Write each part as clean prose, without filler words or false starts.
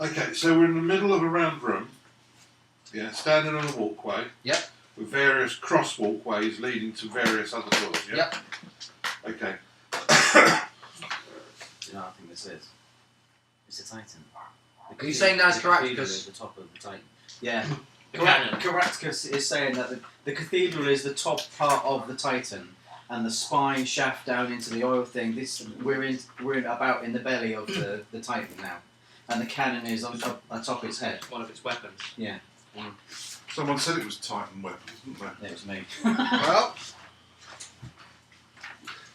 Okay, so we're in the middle of a round room. Yeah, standing on a walkway. Yep. With various cross walkways leading to various other doors. Yeah? Yep. Okay. You know what I think this is? It's a Titan. Are you saying that's correct? Because Because the top of the Titan. Yeah. The cannon. Caractacus is saying that the cathedral is the top part of the Titan, and the spine shaft down into the oil thing. We're about in the belly of the Titan now, and the cannon is on top its head. One of its weapons. Yeah. Someone said it was Titan weapons, didn't they? It was me. well,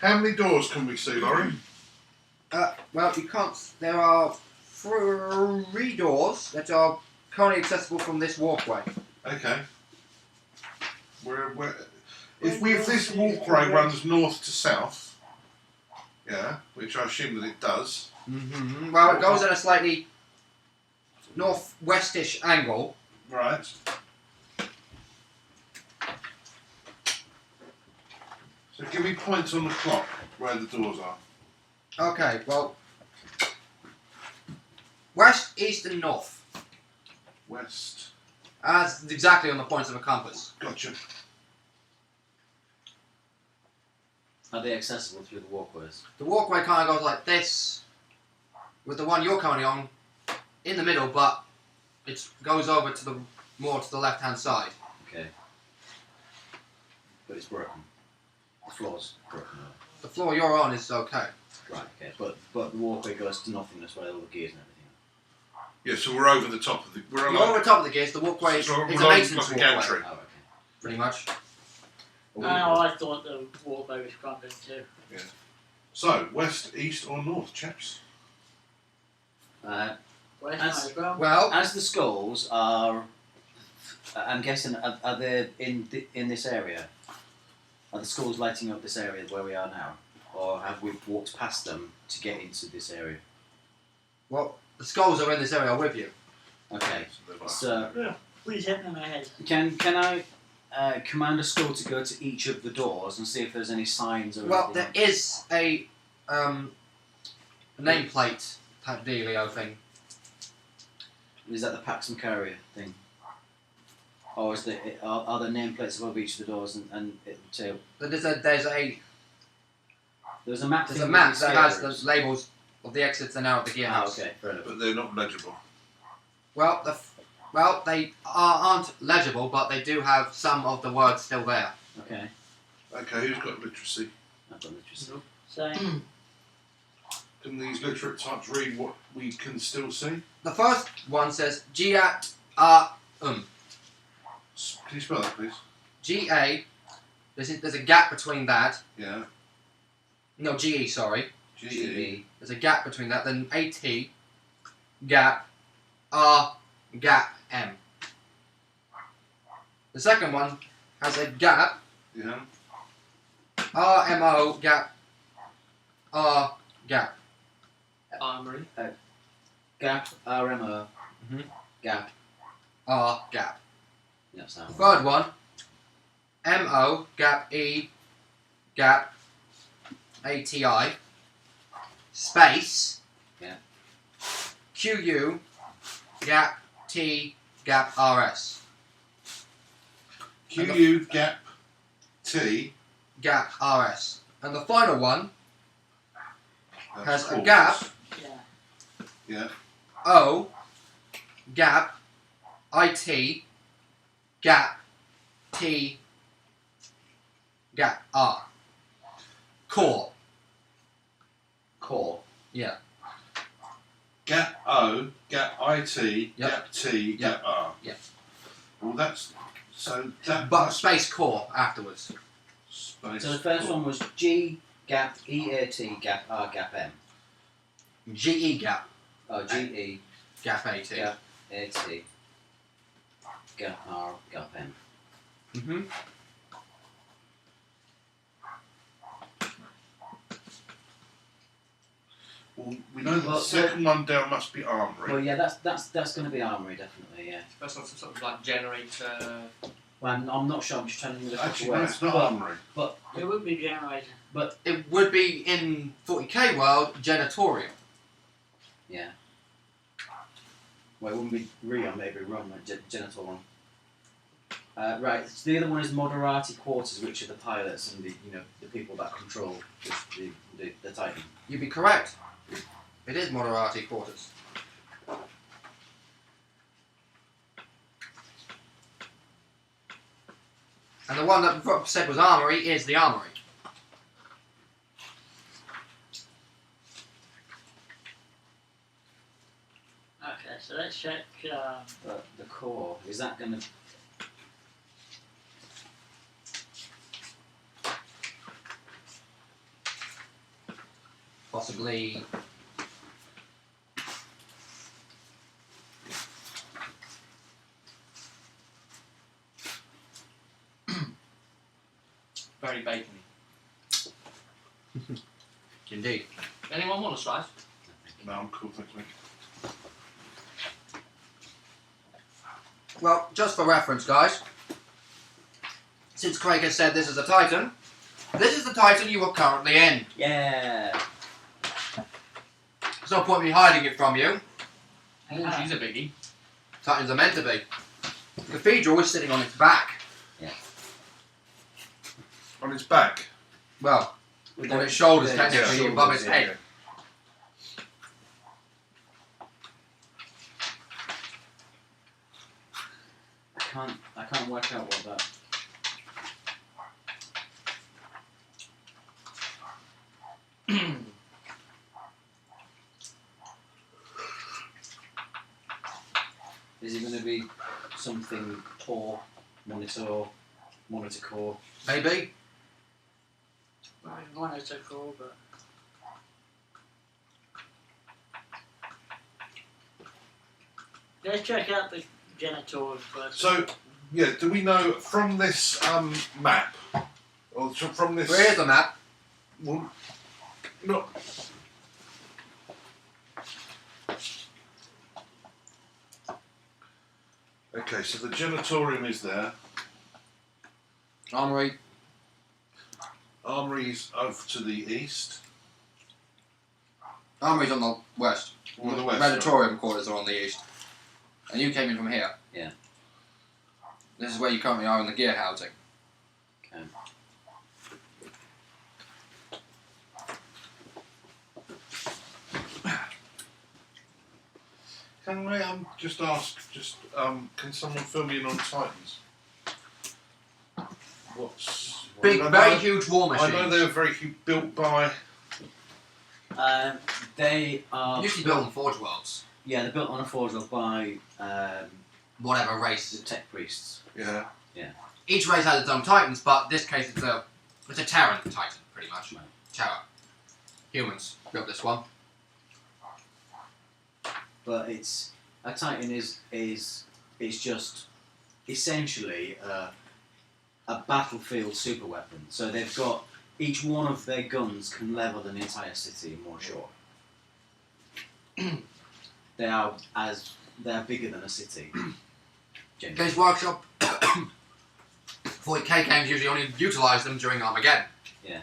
How many doors can we see, Laurie? well, you can't. There are 3 doors that are currently accessible from this walkway. Okay. If this walkway runs north to south, yeah, which I assume that it does. Mm-hmm. Well, it goes in a slightly northwestish angle. Right. So give me points on the clock where the doors are. Okay, well, west, east, and north. West. That's exactly on the points of a compass. Gotcha. Are they accessible through the walkways? The walkway kind of goes like this, with the one you're currently on in the middle, but it goes over to the more to the left-hand side. Okay. But it's broken. The floor's broken. The floor you're on is okay. Right. Okay. But the walkway goes to nothingness where all the gears and everything. Yeah, so we're over the top of the. We're You're over the top of the gears. The walkway So is we're a like maintenance a walkway, gantry. Oh, okay. pretty much. Oh, I thought the walkway was crumbling too. Yeah. So west, east, or north, chaps? West As- might as well. Well, As the skulls are, I'm guessing, are they in this area? Are the skulls lighting up this area where we are now, or have we walked past them to get into this area? the skulls are in this area with you. Okay. So So Please hit me in my head. can I command a skull to go to each of the doors and see if there's any signs or Well, there anything? is a nameplate type dealio thing. Is that the Pax Macaria thing? Or is are there nameplates above each of the doors and it will tell? There's a There's a map. there's a thing map with that these has scarabs. the labels of the exits and out of the gear Ah, house. okay, fair enough. but they're not legible. Well, they aren't legible, but they do have some of the words still there. Okay, Okay, who's got literacy? I've got literacy. Same. Can these literate types read what we can still see? The first one says Giat Can you spell that, please? G-A. There's a gap between that. Yeah. No, G-E, sorry. G-E. There's a gap between that. Then A-T, gap, R, gap, M. The second one has a gap, Yeah. R-M-O, gap, R, gap. Armory. Gap, RMO, Mhm. gap. R, gap. Yeah, The sound. third one, M-O, gap, E, gap, A-T-I, space, Yeah. Q-U, gap, T, gap, R-S. Q-U, gap, T. Gap, R-S. And the final one That's has a cool. gap, Yeah. Yeah. O, gap, I-T, gap, T, gap, R. Core. Core. Yeah. Gap O, gap IT, Yep. gap T, Yep. gap R. Yep. Well, that's so that. But must- space core afterwards. Space. So the first cool. one was G, gap, EAT, gap, R, gap, M. G-E gap, Oh, GE, gap, A-T. gap, AT, gap, R, gap, M. Mm-hmm. Well, we know the Well, second one down must be armory. Well, yeah, that's going to be armory, definitely, yeah. That's some sort of like generator. Well, I'm not sure, I'm just trying to look up Actually, the no, words. it's not but, armory. but, It would be generator. It would be in 40k world, janitorial. yeah. Well, it wouldn't be Rion, maybe Ron, like Genital one. Right, so the other one is Moderati Quarters, which are the pilots and the people that control the Titan. You'd be correct. It is Moderati quarters. And the one that Rob said was Armory is the Armory. Okay, so let's check. The core, is that going to... Possibly. Very bacony. Indeed. Anyone want a slice? No, I'm cool, thanks, mate. Well, just for reference, guys, since Craig has said this is a Titan, this is the Titan you are currently in. Yeah! There's no point in me hiding it from you. Oh, she's a biggie. Titans are meant to be. The cathedral is sitting on its back. On its back. Well, on its shoulders, Yeah, technically, shoulders, above its yeah, head. I can't work out what that... Is it going to be something core, monitor core? Maybe. One is so cool, but. Let's check out the genitals first. So, yeah, do we know from this map, or from this... Where is the map? Well, no. Okay, so the genitorium is there. Armory. Armory's over to the east. Armory's on the west. On the west. Meditorium quarters are on the east. And you came in from here. Yeah. This is where you currently are in the gear housing. Okay. Can I just ask, can someone fill me in on Titans? Big, very huge war I machines. know they were very built by... They are... Usually built on Forge Worlds. Yeah, they're built on a forge world by Whatever the race. tech priests. Yeah. Each race has its own Titans, but in this case it's a Terran Titan, pretty much. Right. Terra. Humans built this one. But it's... A Titan is just essentially a battlefield super weapon. So they've got... Each one of their guns can level an entire city in one shot. They're bigger than a city. Generally. Games Workshop 40k games usually only utilise them during Armageddon. Yeah.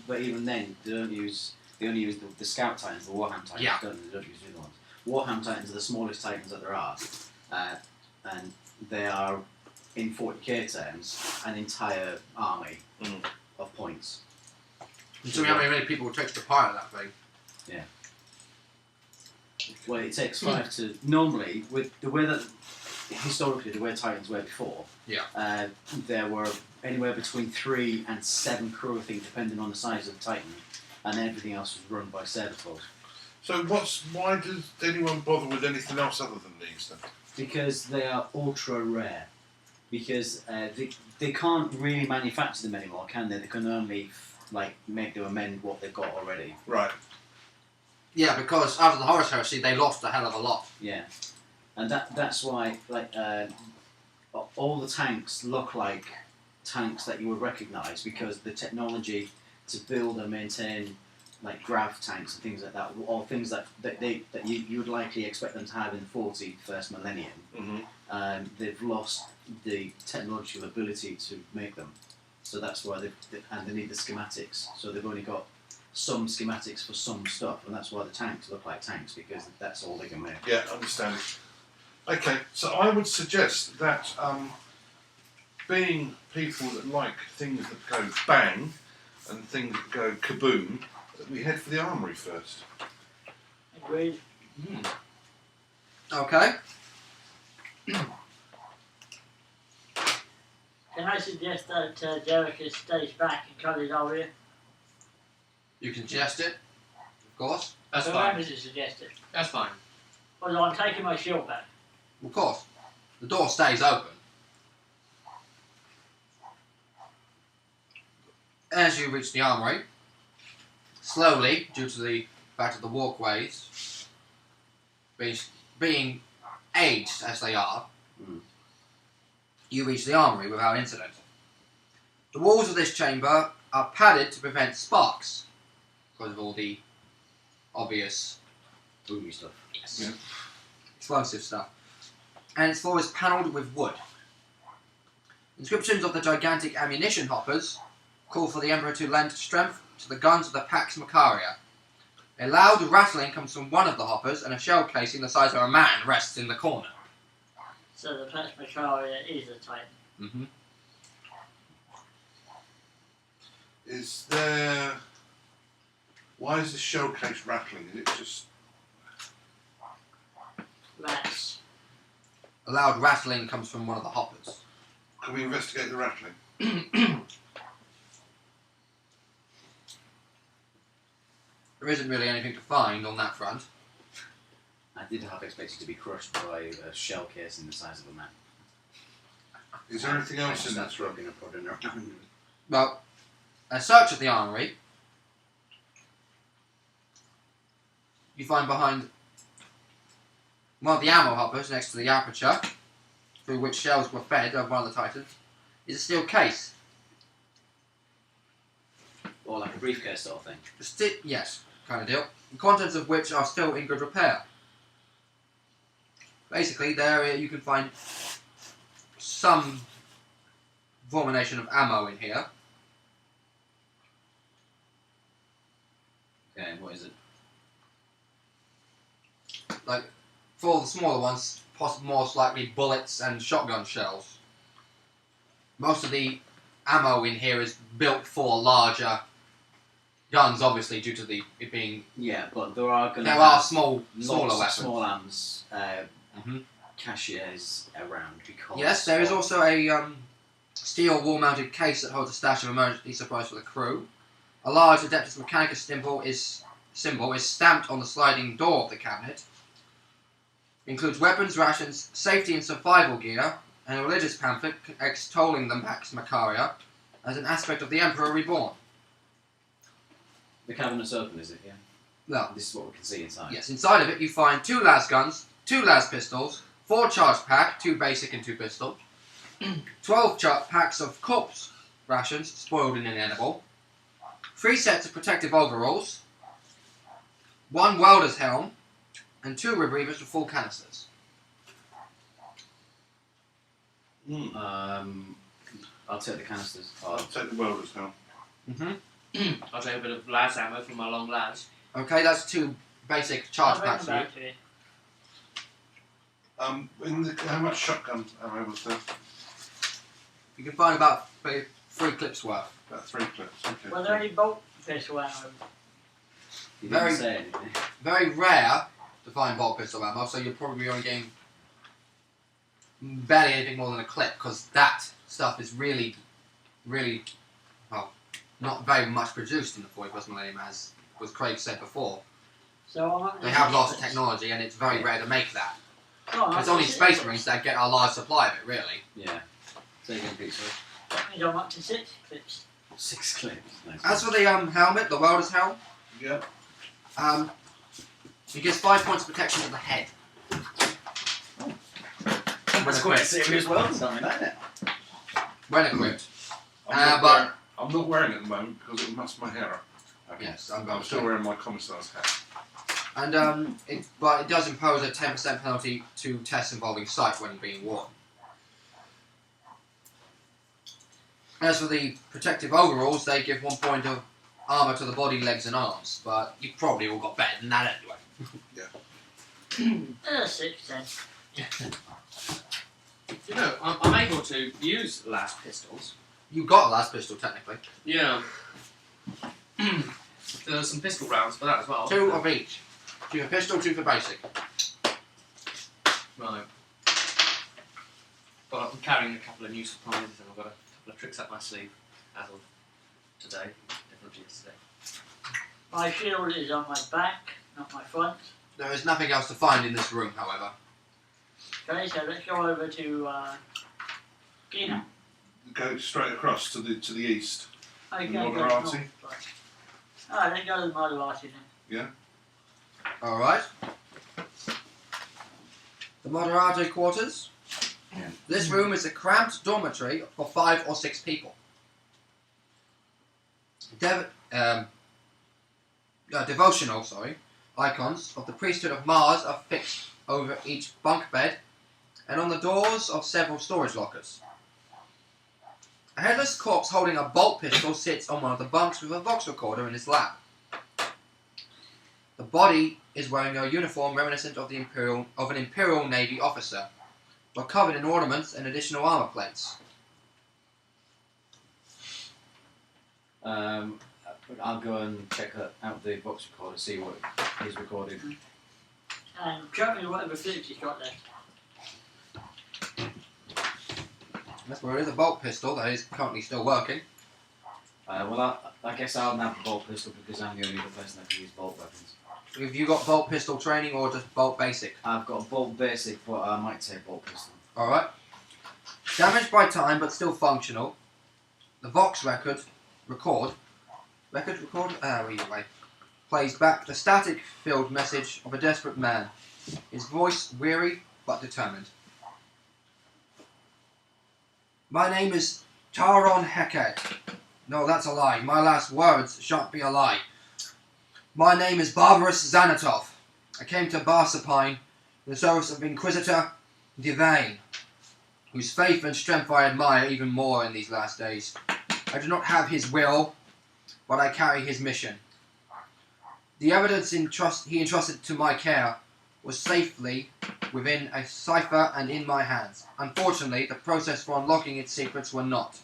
But even then, they only use the Scout Titans, the Warhammer Titans. Yeah. They don't use the other ones. Warhammer Titans are the smallest Titans that there are, and they are, in 40k terms, an entire army of points. So we have many people it takes to pilot that thing. Yeah. Well, it takes 5 to... Normally, with the way that... Historically, the way Titans were before, there were anywhere between 3 and 7 crew, I think, depending on the size of the Titan, and everything else was run by servitors. So why does anyone bother with anything else other than these then? Because they are ultra rare. Because they can't really manufacture them anymore, can they? They can only make them amend what they've got already. Right. Yeah, because after the Horus Heresy, they lost a hell of a lot. Yeah, and that's why all the tanks look like tanks that you would recognise, because the technology to build and maintain grav tanks and things like that, or things that you would likely expect them to have in the 41st millennium. Mm-hmm. They've lost the technological ability to make them, so that's why they need the schematics. So they've only got some schematics for some stuff, and that's why the tanks look like tanks, because that's all they can make. Yeah, understand it. Okay, so I would suggest that being people that like things that go bang and things that go kaboom, that we head for the armoury first. Agreed. Okay. Can I suggest that Jericho stays back and cut his area? You can suggest it, of course. That's So fine. remember to suggest it. That's fine. Well, I'm taking my shield back. Of course. The door stays open. As you reach the armory, slowly, due to the fact of the walkways being aged as they are, you reach the armory without incident. The walls of this chamber are padded to prevent sparks, because of all the obvious Boomy stuff. Yeah. explosive stuff. And its floor is panelled with wood. Inscriptions of the gigantic ammunition hoppers call for the Emperor to lend strength to the guns of the Pax Macaria. A loud rattling comes from one of the hoppers, and a shell casing the size of a man rests in the corner. So the Pax Macaria is a Titan. Mm-hmm. Is there... Why is the shell case rattling? Is it just... Rats. A loud rattling comes from one of the hoppers. Can we investigate the rattling? There isn't really anything to find on that front. I did half expect you to be crushed by a shell casing the size of a man. Is there anything else in That's this room? broken and prodding around. Well, a search of the armory, you find behind one of the ammo hoppers next to the aperture, through which shells were fed of one of the Titans, is a steel case. Or like a briefcase sort of thing. Yes, kind of deal. The contents of which are still in good repair. Basically, there you can find some formulation of ammo in here. Okay, and what is it? Like, for the smaller ones, most likely bullets and shotgun shells. Most of the ammo in here is built for larger guns, obviously, due to it being... Yeah, but there are going to There are smaller lots weapons. of small arms Mhm. cashiers around because... Yes, there is of- also a steel wall-mounted case that holds a stash of emergency supplies for the crew. A large Adeptus Mechanicus symbol is stamped on the sliding door of the cabinet. It includes weapons, rations, safety and survival gear, and a religious pamphlet extolling the Pax Macaria as an aspect of the Emperor Reborn. The cabinet's open, is it? Yeah. No. This is what we can see inside. Yes, inside of it you find 2 las guns, 2 las pistols, 4 charged pack, 2 basic and 2 pistol, 12 packs of corpse rations, spoiled and inedible, 3 sets of protective overalls, 1 welder's helm, and 2 rebreathers with full canisters. I'll take the canisters. I'll take the welders now. I'll take a bit of las ammo from my long las. Okay, that's 2 basic charge I'll packs bring for them you. back to you. How much shotgun ammo was there? You can find about 3 clips worth. About 3 clips. Okay. Were there any bolt pistol ammo? You Very- didn't say anything. Very rare to find bolt pistol ammo, so you're probably only getting barely anything more than a clip, because that stuff is really, well, not very much produced in the 41st millennium, as was Craig said before. So I'm up to They have lots of 6 technology, and it's very rare to make that. clips. Oh, I'm It's up only to 6 Space clips. Marines that get a large supply of it, really. Yeah. Say again, Pete, sorry. That means I'm up to 6 clips. 6 clips. Nice. As for the helmet, the welder's helm, Yeah. it gives 5 points of protection to the head. That's quite serious well done, isn't it? When equipped. I'm not wearing it at the moment because it mussed my hair up. Yes, I'm still wearing my commissar's hat. And but it does impose a 10% penalty to tests involving sight when being worn. As for the protective overalls, they give 1 point of armour to the body, legs and arms, but you probably all got better than that anyway. 6 then. You know, I'm able to use las pistols. You got a last pistol, technically. Yeah. There's some pistol rounds for that as well. 2 of each. 2 for pistol, 2 for basic. Right. But I'm carrying a couple of new supplies and I've got a couple of tricks up my sleeve as of today. Definitely yesterday. My shield is on my back, not my front. There is nothing else to find in this room, however. Okay, so let's go over to Gina. Go straight across to the east. Okay, The go Moderati? north, right. Alright, let's go to the Moderati then. Alright. The Moderati quarters. This room is a cramped dormitory for 5 or 6 people. Devotional icons of the priesthood of Mars are fixed over each bunk bed and on the doors of several storage lockers. A headless corpse holding a bolt pistol sits on one of the bunks with a Vox recorder in his lap. The body is wearing a uniform reminiscent of an Imperial Navy officer, but covered in ornaments and additional armor plates. I'll go and check out the Vox recorder, see what he's recorded. And show me whatever footage he's got left. That's where it is, a bolt pistol that is currently still working. Well, I guess I'll have the bolt pistol because I'm the only other person that can use bolt weapons. Have you got bolt pistol training or just bolt basic? I've got a bolt basic, but I might take bolt pistol. Alright. Damaged by time but still functional. The Vox record plays back the static-filled message of a desperate man, his voice weary but determined. My name is Taron Heket. No, that's a lie. My last words shan't be a lie. My name is Barbarous Xanatov. I came to Barsapine in the service of Inquisitor Divine, whose faith and strength I admire even more in these last days. I do not have his will, but I carry his mission. The evidence he entrusted to my care was safely within a cipher and in my hands. Unfortunately, the process for unlocking its secrets were not.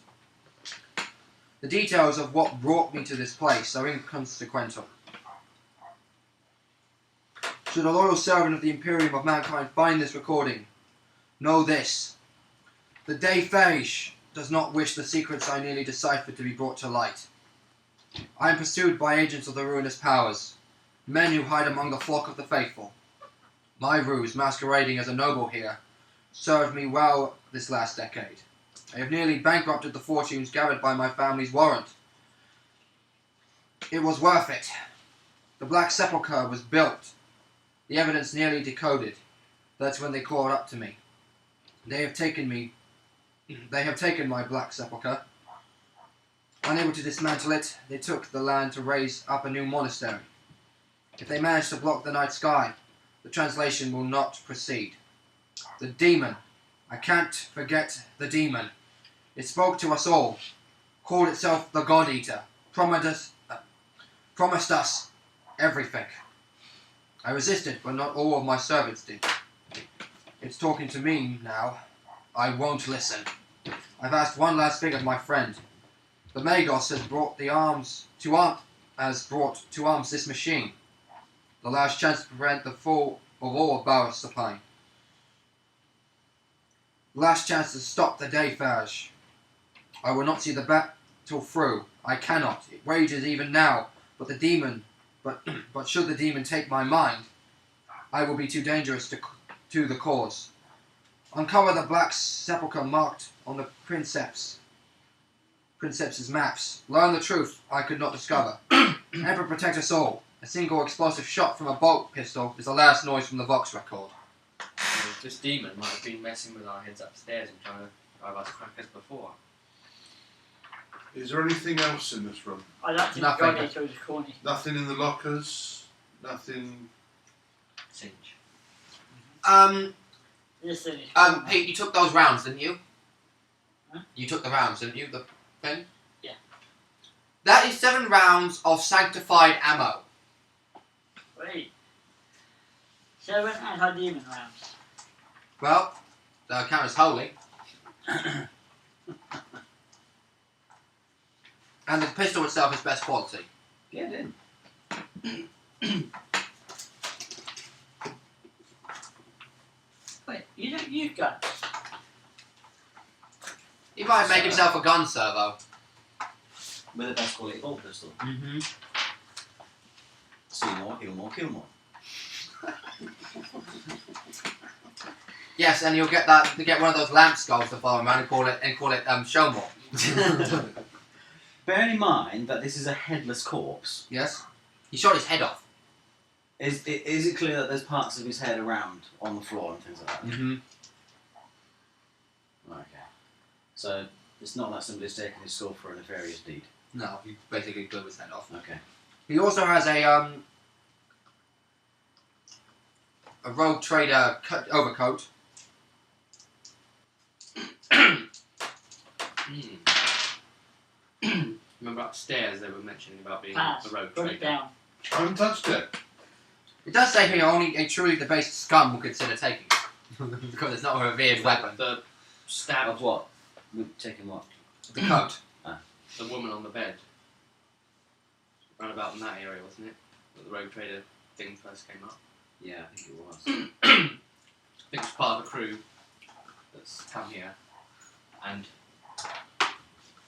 The details of what brought me to this place are inconsequential. Should a loyal servant of the Imperium of Mankind find this recording, know this. The Day Farish does not wish the secrets I nearly deciphered to be brought to light. I am pursued by agents of the ruinous powers, men who hide among the flock of the faithful. My ruse, masquerading as a noble here, served me well this last decade. I have nearly bankrupted the fortunes gathered by my family's warrant. It was worth it. The Black Sepulchre was built. The evidence nearly decoded. That's when they caught up to me. They have taken my Black Sepulchre. Unable to dismantle it, they took the land to raise up a new monastery. If they manage to block the night sky, the translation will not proceed. The demon. I can't forget the demon. It spoke to us all, called itself the God Eater, promised us everything. I resisted, but not all of my servants did. It's talking to me now. I won't listen. I've asked one last thing of my friend. The Magos has brought to arms this machine. The last chance to prevent the fall of all of Barisapine. Last chance to stop the Day Farish. I will not see the battle through. I cannot. It rages even now. But should the demon take my mind, I will be too dangerous to the cause. Uncover the Black Sepulchre marked on the Princeps' maps. Learn the truth I could not discover. Emperor protect us all. A single explosive shot from a bolt pistol is the last noise from the Vox record. This demon might have been messing with our heads upstairs and trying to drive us crackers before. Is there anything else in this room? I don't think Nothing. God Eater is corny. Nothing in the lockers? Nothing... Singe. This thing is corny. Pete, you took those rounds, didn't you? Huh? You took the rounds, didn't you? The thing? Yeah. That is 7 rounds of sanctified ammo. Wait. 7 anti-demon rounds. Well, the camera's holy. And the pistol itself is best quality. Get in. Wait, you don't use guns. He might make himself a gun servo. With the best quality bolt pistol. Mm-hmm. See more, heal more, kill more. Yes, and you'll get that to get one of those lamp skulls to follow around and call it show more. Bearing in mind that this is a headless corpse, Yes? He shot his head off. is it clear that there's parts of his head around on the floor and things like that? Mm-hmm. Okay. So it's not like somebody's taken his skull for a nefarious deed. No, he basically blew his head off. Okay. He also has a rogue trader overcoat. Remember upstairs they were mentioning about being Pass. a rogue Put trader. it down. I haven't touched it. It does say here only a truly debased scum will consider taking it. Because it's not a revered weapon. The stab Of what? We're taking what? The coat. the woman on the bed. Round about in that area, wasn't it? That the rogue trader thing first came up. Yeah, I think it was. I think it's part of the crew that's come here. And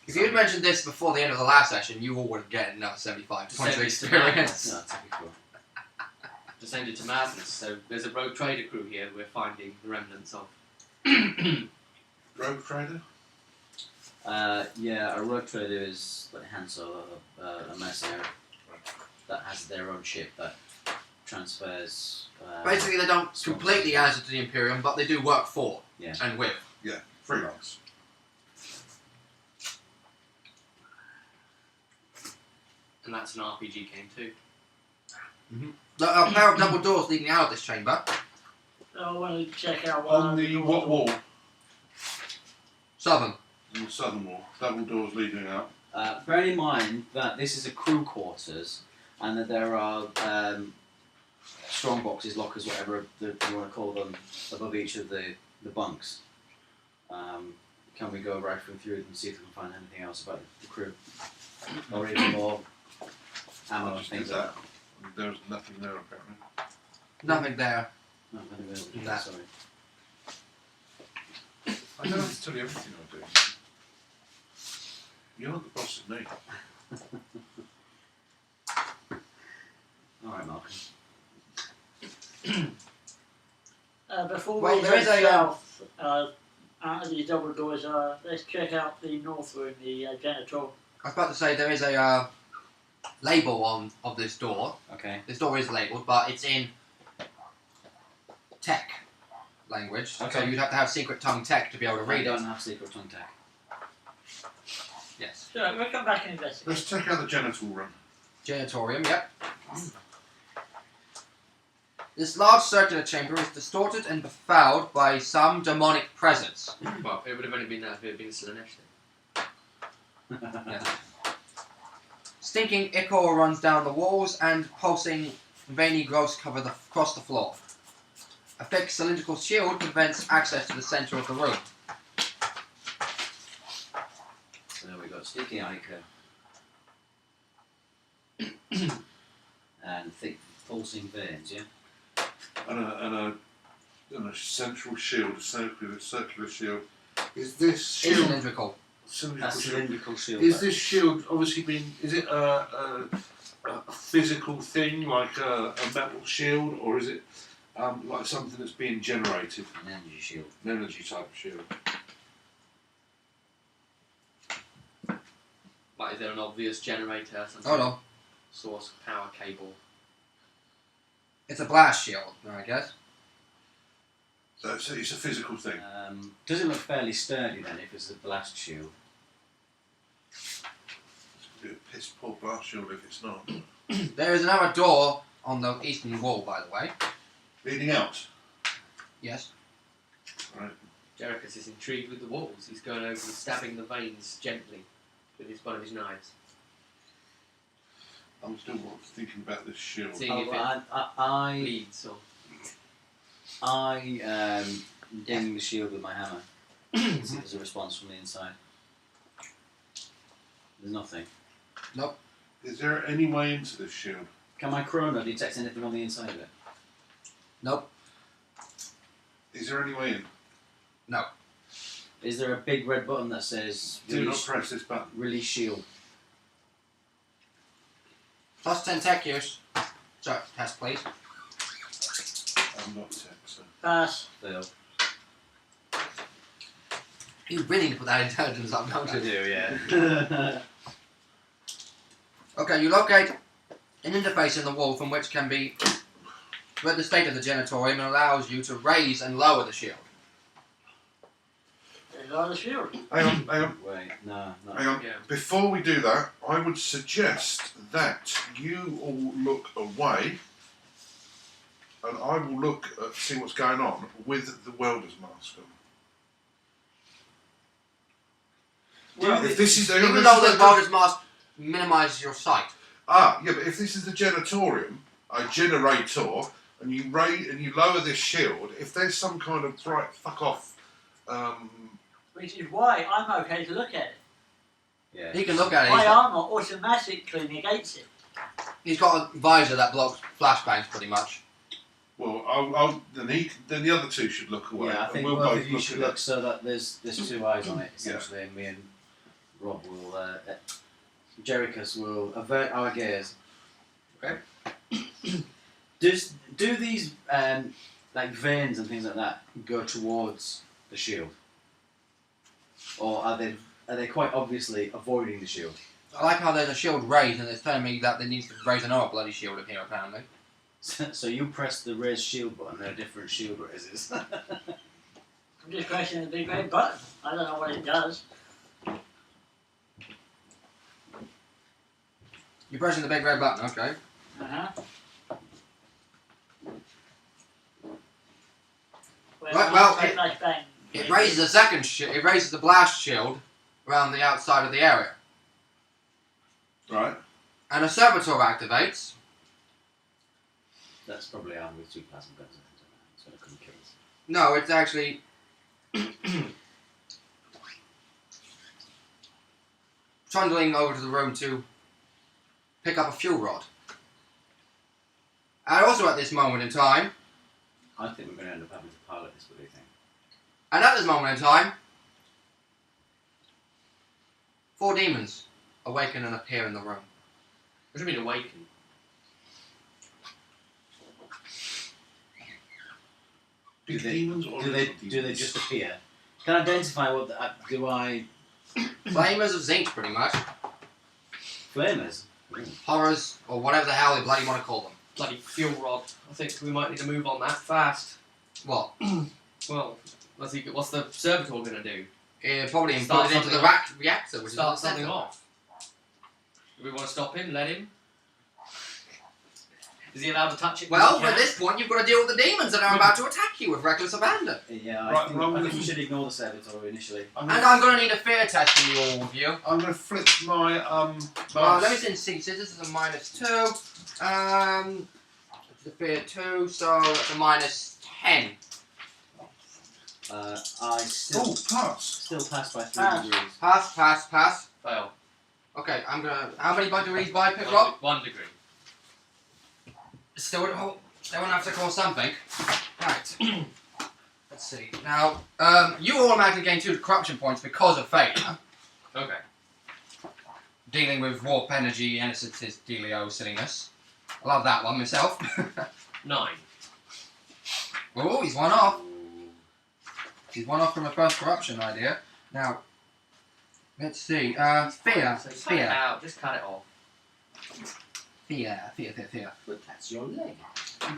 If you had mentioned this before the end of the last session, you all would have gotten another 75 points of experience. No, typical. descended to madness. So there's a rogue trader crew here we're finding the remnants of. Rogue trader? Yeah, a rogue trader is like Hansel, a mercenary that has their own ship that transfers. Basically, they don't completely answer to the Imperium, but they do work for Yeah. and with. Yeah, freelance. And that's an RPG game too. There are a pair of double doors leading out of this chamber. I wanted to check out On the what wall? Southern. On the southern wall. Double doors leading out. Bearing in mind that this is a crew quarters and that there are strong boxes, lockers, whatever you want to call them, above each of the bunks. Can we go rifling through them and see if we can find anything else about the crew? Or even more ammo and Just things did like that. There's nothing there apparently. Nothing there. that? No, nothing available. That. Sorry. I don't have to tell you everything I do. You're not the boss of me. Alright, Malcolm. Before Well, we there head is a, south, out of these double doors, let's check out the north room, the genital. I was about to say there is a label of this door. Okay. This door is labelled, but it's in tech language. So Okay. you'd have to have secret tongue tech to be able to I read don't it. have secret tongue tech. Yes. So we'll come back and investigate. Let's check out the genital room. Genitorium, yep. This large circular chamber is distorted and befouled by some demonic presence. Well, it would have only been that if it had been Slanesh. Yes. Stinking ichor runs down the walls and pulsing veiny growths cover across the floor. A thick cylindrical shield prevents access to the centre of the room. So we got sticky ichor. And thick pulsing veins, yeah? And a central shield, a circular shield. Is this It's shield cylindrical. A cylindrical shield? cylindrical shield. Is this shield obviously been? Is it a physical thing like a metal shield, or is it like something that's being generated? An energy shield. An energy type of shield. Like, is there an obvious generator? Something? Hold on. Source power cable. It's a blast shield, I guess. So it's a physical thing. Does it look fairly sturdy then if it's a blast shield? It's gonna be a piss poor blast shield if it's not. There is another door on the eastern wall, by the way. Leading out. Yes. Right. Jerichus is intrigued with the walls. He's going over and stabbing the veins gently with one of his knives. I'm still thinking about this shield. See. If it I bleeds or ding the shield with my hammer. See if there's a response from the inside. There's nothing. Nope. Is there any way into this shield? Can my chrono detect anything on the inside of it? Nope. Is there any way in? No. Is there a big red button that says Do not press this button. release shield? Plus 10 tech use. So, test please. I'm not tech, so. Pass. Fail. You really need to put that intelligence up, don't I you? do, yeah. Okay, you locate an interface in the wall from which can be read the state of the genitorium and allows you to raise and lower the shield. There's another shield. Hang on. Wait, no. Hang on. Yeah. Before we do that, I would suggest that you all look away, and I will look at see what's going on with the welder's mask on. Well, If this is Even though the welder's mask minimises your sight. yeah, but if this is the genitorium, a generator, and you raise and you lower this shield, if there's some kind of bright fuck off, which is why I'm okay to look at it. Yeah. You can look at it. My He's got, armour automatically negates it. he's got a visor that blocks flashbangs pretty much. well, then the other two should look away. Yeah, I and think we'll both both of you look should at look so that there's two eyes on it, Yeah. essentially, and me and Rob will, Jerichus will avert our gaze. Okay. Do these, like veins and things like that, go towards the shield? Or are they quite obviously avoiding the shield? I like how there's a shield raised and it's telling me that there needs to raise another bloody shield in here apparently. So you press the raise shield button, there are different shield raises. I'm just pressing the big red button. I don't know what it does. You're pressing the big red button, okay. Uh-huh. Well, say flashbang. It raises a second it raises the blast shield around the outside of the area. Right. And a servitor activates. That's probably armed with 2 plasma guns. It's going to come kill us. No, it's actually trundling over to the room to pick up a fuel rod. And also at this moment in time, I think we're going to end up having to pilot this, what do you think? and at this moment in time, 4 demons awaken and appear in the room. What do you mean awaken? Big Do they- demons or Do they just appear? Can I identify what do I... Flamers of zinc, pretty much. Flamers? Horrors, or whatever the hell they bloody want to call them. Bloody fuel rod. I think we might need to move on that fast. What? Well, what's the servitor going to do? Probably Start imploded into the something reactor, which Start is something off. Do we want to stop him? Let him? Is he allowed to touch it? Well, He at can? this point, you've got to deal with the demons that are about to attack you with reckless abandon. Yeah, Right, I think we should ignore the servitor initially. I'm And gonna, I'm going to need a fear test from you all of you. I'm going to flip my Let me see. So this is a -2. It's a fear 2, so it's a -10. I still pass. pass by 3 Pass. degrees. Pass. Fail. Okay, I'm gonna. How many degrees by pick Rob? 1 degree. Still, they won't have to call something. Right. Let's see. Now, you automatically gain 2 corruption points because of failure. Okay. Dealing with warp energy, innocence, dealio, silliness. I love that one myself. 9. Oh, he's one off. He's one off from the first corruption idea. Now, let's see. Fear. So cut it Fear. out. Just cut it off. Fear. But that's your leg.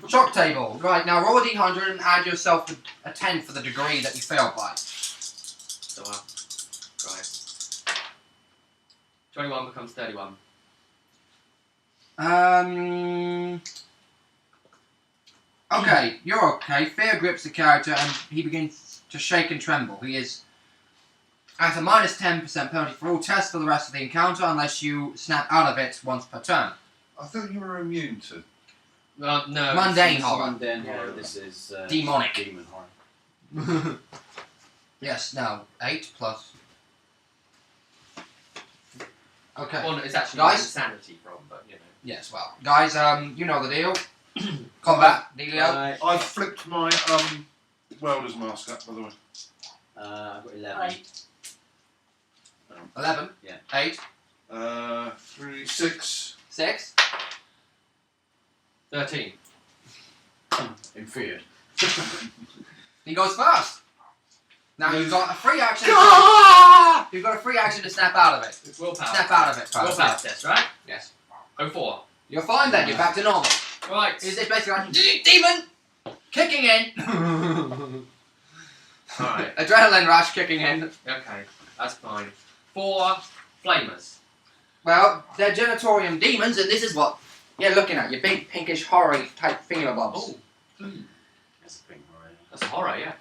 Shock table. Right, now roll a d100 and add yourself a 10 for the degree that you failed by. So, right. 21 becomes 31. Okay, you're okay. Fear grips the character and he begins to shake and tremble. He is at a -10% penalty for all tests for the rest of the encounter unless you snap out of it once per turn. I thought you were immune to. No. Mundane This is horror. mundane horror. This is Demonic. Demon horror. Yes, now 8 plus. Okay. Well, it's actually Guys? insanity from, but you know. Yes, well. Guys, you know the deal. Combat, dealio. Right. I've flipped my welder's mask up, by the way. I've got 11. 11. Yeah. 8. 3, 6. 6. 13. In fear. He goes first. Now you've got a free action. You've got a free action to snap out of it. It's willpower. Snap out of it first. Willpower test, right? Yes. 04. You're fine then. You're back to normal. Right. Is this basically like demon kicking in? Alright. Adrenaline rush kicking in. Okay. That's fine. 4 flamers. Well, they're genitorium demons, and this is what you're looking at. Your big pinkish horror type thingamabobs. Oh. That's a thing, right? That's a horror, yeah.